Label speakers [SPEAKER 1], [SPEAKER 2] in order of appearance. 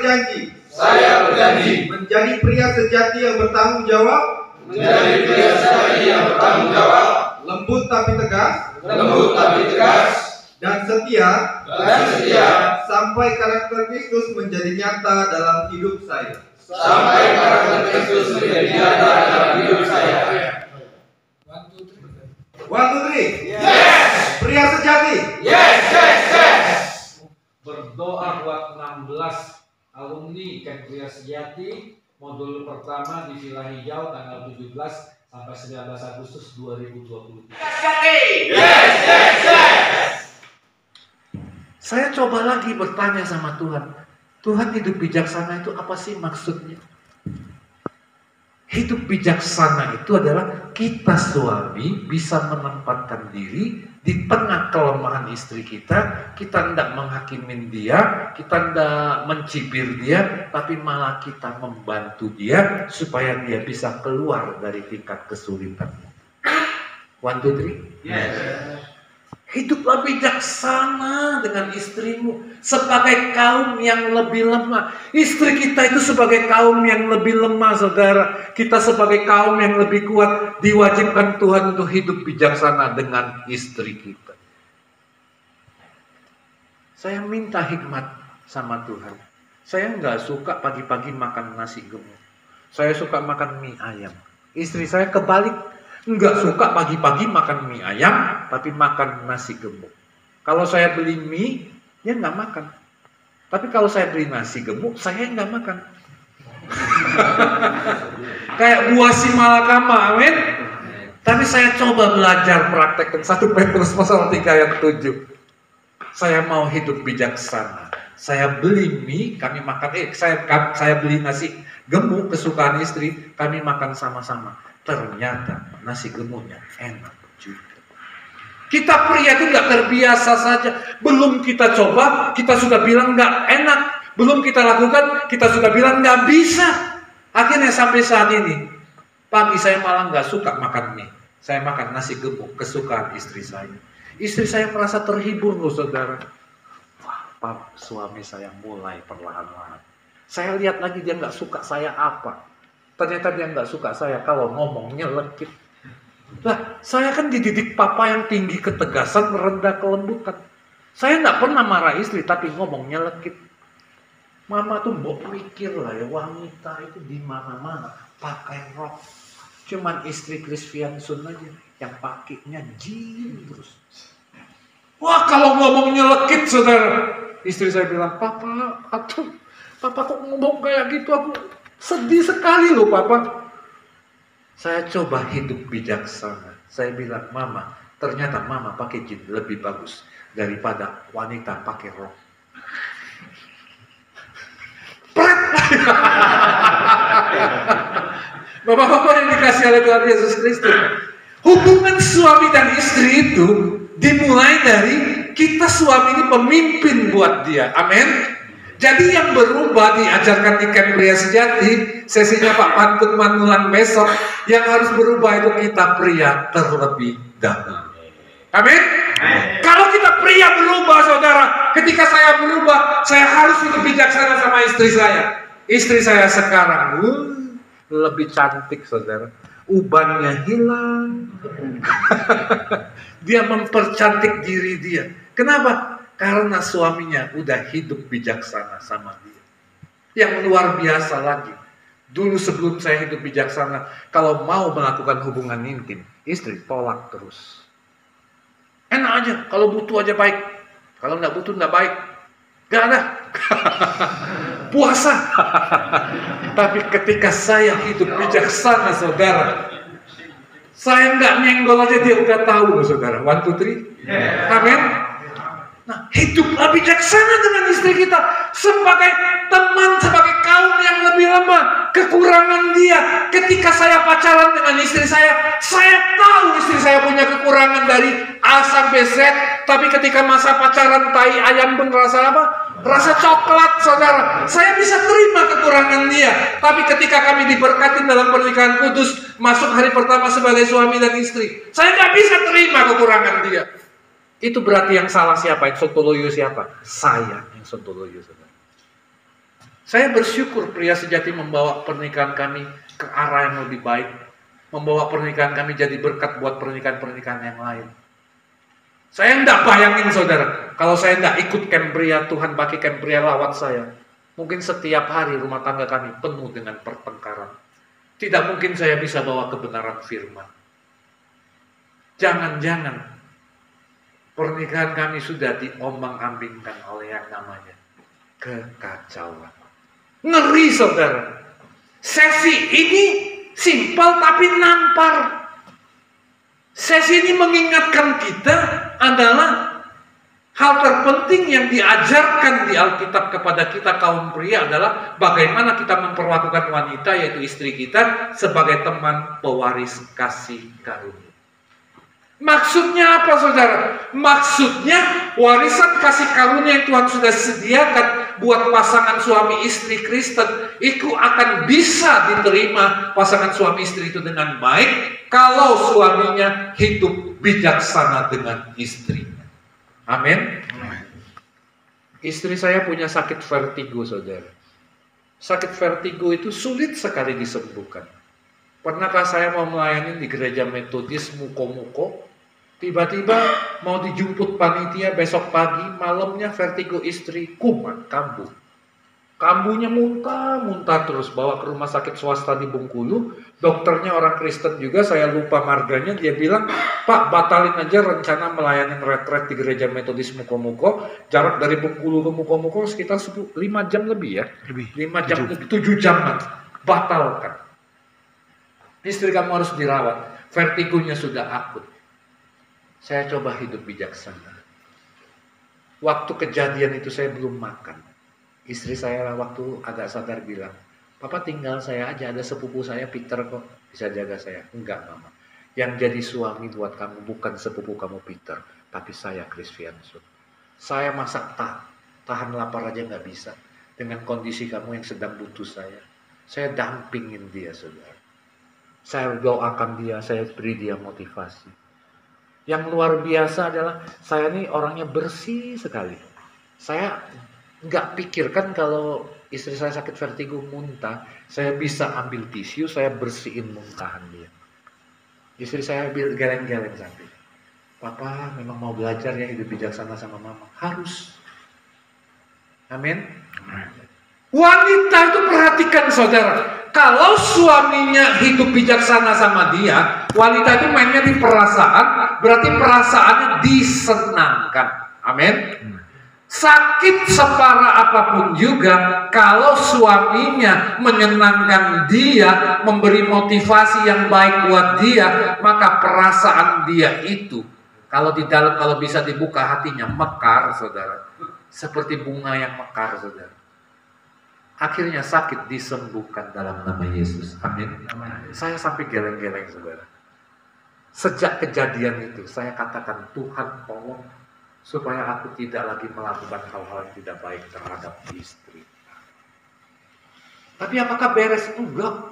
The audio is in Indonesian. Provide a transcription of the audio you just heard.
[SPEAKER 1] berjanji.
[SPEAKER 2] Saya berjanji.
[SPEAKER 1] Menjadi pria sejati yang bertanggung jawab.
[SPEAKER 2] Menjadi pria sejati yang bertanggung jawab.
[SPEAKER 1] Lembut tapi tegas.
[SPEAKER 2] Lembut tapi tegas.
[SPEAKER 1] Dan setia.
[SPEAKER 2] Dan setia.
[SPEAKER 1] Sampai karakter Kristus menjadi nyata dalam hidup saya.
[SPEAKER 2] Sampai karakter Kristus menjadi nyata dalam hidup saya.
[SPEAKER 1] 1, 2, 3.
[SPEAKER 2] Yes.
[SPEAKER 1] Pria sejati.
[SPEAKER 2] Yes, yes, yes.
[SPEAKER 3] Berdoa buat 16 alumni Camp Pria Sejati modul pertama di Villa Hijau tanggal 17 sampai 19 Agustus 2020.
[SPEAKER 2] Yes, yes, yes.
[SPEAKER 4] Saya coba lagi bertanya sama Tuhan. Tuhan, hidup bijaksana itu apa sih maksudnya? Hidup bijaksana itu adalah kita suami bisa menempatkan diri di tengah kelemahan istri kita. Kita tidak menghakimin dia, kita tidak mencibir dia, tapi malah kita membantu dia supaya dia bisa keluar dari tingkat kesulitan. 1, 2, 3.
[SPEAKER 2] Yes.
[SPEAKER 4] Hiduplah bijaksana dengan istrimu sebagai kaum yang lebih lemah. Istri kita itu sebagai kaum yang lebih lemah, saudara. Kita sebagai kaum yang lebih kuat diwajibkan Tuhan untuk hidup bijaksana dengan istri kita. Saya minta hikmat sama Tuhan. Saya nggak suka pagi-pagi makan nasi gemuk. Saya suka makan mie ayam. Istri saya kebalik. Nggak suka pagi-pagi makan mie ayam, tapi makan nasi gemuk. Kalau saya beli mie, dia nggak makan. Tapi kalau saya beli nasi gemuk, saya nggak makan. Kayak buah si malakama, amin. Tapi saya coba belajar praktekkan 1 Petrus pasal 3 ayat 7. Saya mau hidup bijaksana. Saya beli mie, kami makan. Saya beli nasi gemuk kesukaan istri, kami makan sama-sama. Ternyata nasi gemuknya enak juga. Kita pria itu nggak terbiasa saja. Belum kita coba, kita sudah bilang nggak enak. Belum kita lakukan, kita sudah bilang nggak bisa. Akhirnya sampai saat ini, pagi saya malah nggak suka makan mie. Saya makan nasi gemuk kesukaan istri saya. Istri saya merasa terhibur loh, saudara. Wah, Pak, suami saya mulai perlahan-lahan. Saya lihat lagi dia nggak suka saya apa. Ternyata dia nggak suka saya kalau ngomongnya lekit. Lah, saya kan dididik papa yang tinggi ketegasan, rendah kelembutan. Saya nggak pernah marah istri, tapi ngomongnya lekit. Mama tuh mau mikir lah ya, wanita itu di mana-mana pakai rok. Cuman istri Christian Sun aja yang pakainya jeans terus. Wah, kalau ngomongnya lekit, saudara. Istri saya bilang, papa kok ngomong kayak gitu, aku sedih sekali loh, papa. Saya coba hidup bijaksana. Saya bilang, mama, ternyata mama pakai jeans lebih bagus daripada wanita pakai rok. Bapak-bapak yang dikasih oleh Tuhan Yesus Kristus, hubungan suami dan istri itu dimulai dari kita suami ini pemimpin buat dia. Amin. Jadi yang berubah diajarkan di Camp Pria Sejati, sesinya Pak Pantun Manulan besok, yang harus berubah itu kita pria terlebih dahulu. Amin. Kalau kita pria berubah, saudara, ketika saya berubah, saya harus hidup bijaksana sama istri saya. Istri saya sekarang lebih cantik, saudara. Ubannya hilang. Dia mempercantik diri dia. Kenapa? Karena suaminya udah hidup bijaksana sama dia. Yang luar biasa lagi. Dulu sebelum saya hidup bijaksana, kalau mau melakukan hubungan intim, istri tolak terus. Enak aja, kalau butuh aja baik. Kalau nggak butuh nggak baik. Gak ada. Puasa. Tapi ketika saya hidup bijaksana, saudara, saya nggak nyenggol aja dia udah tahu, saudara. 1, 2, 3. Amin. Nah, hiduplah bijaksana dengan istri kita sebagai teman, sebagai kaum yang lebih lemah. Kekurangan dia. Ketika saya pacaran dengan istri saya tahu istri saya punya kekurangan dari A sampai Z. Tapi ketika masa pacaran, tai ayam pun rasa apa? Rasa coklat, saudara. Saya bisa terima kekurangan dia. Tapi ketika kami diberkati dalam pernikahan kudus, masuk hari pertama sebagai suami dan istri, saya nggak bisa terima kekurangan dia. Itu berarti yang salah siapa? Yang sontoloyo siapa? Saya yang sontoloyo, saudara. Saya bersyukur pria sejati membawa pernikahan kami ke arah yang lebih baik. Membawa pernikahan kami jadi berkat buat pernikahan-pernikahan yang lain. Saya enggak bayangin saudara, kalau saya enggak ikut Cambria, Tuhan pakai Cambria lawat saya. Mungkin setiap hari rumah tangga kami penuh dengan pertengkaran. Tidak mungkin saya bisa bawa kebenaran firman. Jangan-jangan pernikahan kami sudah diombang-ambingkan oleh yang namanya kekacauan. Ngeri saudara. Sesi ini simpel tapi nampar. Sesi ini mengingatkan kita adalah hal terpenting yang diajarkan di Alkitab kepada kita kaum pria adalah bagaimana kita memperlakukan wanita, yaitu istri kita, sebagai teman pewaris kasih karunia. Maksudnya apa saudara? Maksudnya warisan kasih karunia yang Tuhan sudah sediakan buat pasangan suami istri Kristen itu akan bisa diterima pasangan suami istri itu dengan baik kalau suaminya hidup bijaksana dengan istrinya. Amin. Istri saya punya sakit vertigo saudara. Sakit vertigo itu sulit sekali disembuhkan. Pernahkah saya mau melayani di gereja metodis muko-muko, tiba-tiba mau dijemput panitia besok pagi, malamnya vertigo istri kumat, kambuh. Kambuhnya muntah terus, bawa ke rumah sakit swasta di Bengkulu. Dokternya orang Kristen juga, saya lupa marganya, dia bilang, Pak batalin aja rencana melayani retret di gereja metodis muko-muko. Jarak dari Bengkulu ke muko-muko sekitar 5 jam lebih ya. 5 jam, 7 jam, batalkan. Istri kamu harus dirawat, vertigonya sudah akut. Saya coba hidup bijaksana. Waktu kejadian itu saya belum makan. Istri saya waktu agak sadar bilang, Papa tinggal saya aja, ada sepupu saya Peter kok bisa jaga saya. Enggak mama, yang jadi suami buat kamu bukan sepupu kamu Peter, tapi saya Kristianso. Saya masak tahan lapar aja nggak bisa. Dengan kondisi kamu yang sedang butuh saya dampingin dia saudara. Saya doakan dia, saya beri dia motivasi. Yang luar biasa adalah saya ini orangnya bersih sekali. Saya nggak pikirkan kalau istri saya sakit vertigo muntah, saya bisa ambil tisu, saya bersihin muntahan dia. Istri saya geleng-geleng sampai, Papa memang mau belajar ya hidup bijaksana sama mama. Harus. Amin. Wanita itu perhatikan saudara, kalau suaminya hidup bijaksana sama dia, wanita itu mainnya di perasaan, berarti perasaannya disenangkan. Amin. Sakit separah apapun juga, kalau suaminya menyenangkan dia, memberi motivasi yang baik buat dia, maka perasaan dia itu, kalau di dalam, kalau bisa dibuka hatinya, mekar saudara. Seperti bunga yang mekar saudara. Akhirnya sakit disembuhkan dalam nama Yesus. Amin. Saya sampai geleng-geleng saudara. Sejak kejadian itu saya katakan, Tuhan tolong supaya aku tidak lagi melakukan hal-hal yang tidak baik terhadap istri. Tapi apakah beres? Enggak.